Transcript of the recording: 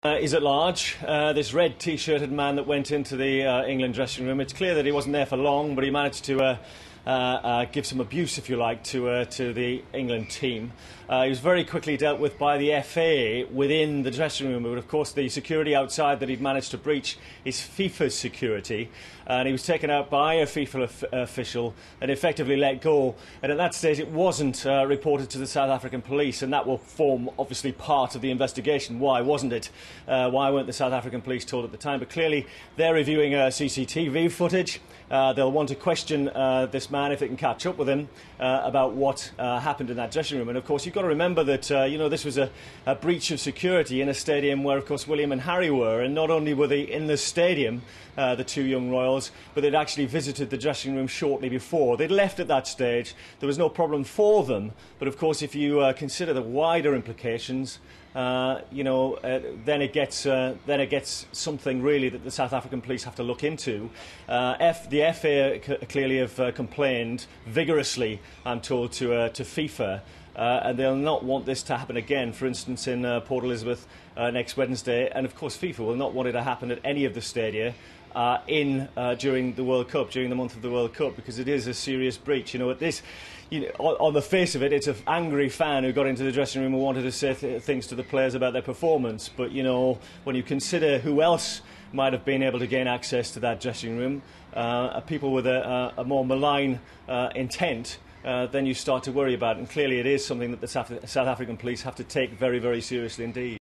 Is at large. This red T-shirted man that went into the England dressing room, it's clear that he wasn't there for long, but he managed to give some abuse, if you like, to the England team. He was very quickly dealt with by the FA within the dressing room, but of course the security outside that he'd managed to breach is FIFA's security, and he was taken out by a FIFA official and effectively let go. And at that stage it wasn't reported to the South African police, and that will form obviously part of the investigation. Why wasn't it? Why weren't the South African police told at the time? But clearly they're reviewing CCTV footage. They'll want to question this man, if they can catch up with him, about what happened in that dressing room. And of course you've got to remember that this was a breach of security in a stadium where of course William and Harry were, and not only were they in the stadium, the two young royals, but they'd actually visited the dressing room shortly before. They'd left at that stage. There was no problem for them, but of course if you consider the wider implications, then it gets something really that the South African police have to look into. The FA clearly have complained vigorously, I'm told, to FIFA, and they'll not want this to happen again. For instance, in Port Elizabeth next Wednesday, and of course FIFA will not want it to happen at any of the stadia during the World Cup, during the month of the World Cup, because it is a serious breach. On the face of it, it's an angry fan who got into the dressing room and wanted to say things to the players about their performance. But, when you consider who else might have been able to gain access to that dressing room, people with a more malign intent, then you start to worry about it. And clearly it is something that the South African police have to take very, very seriously indeed.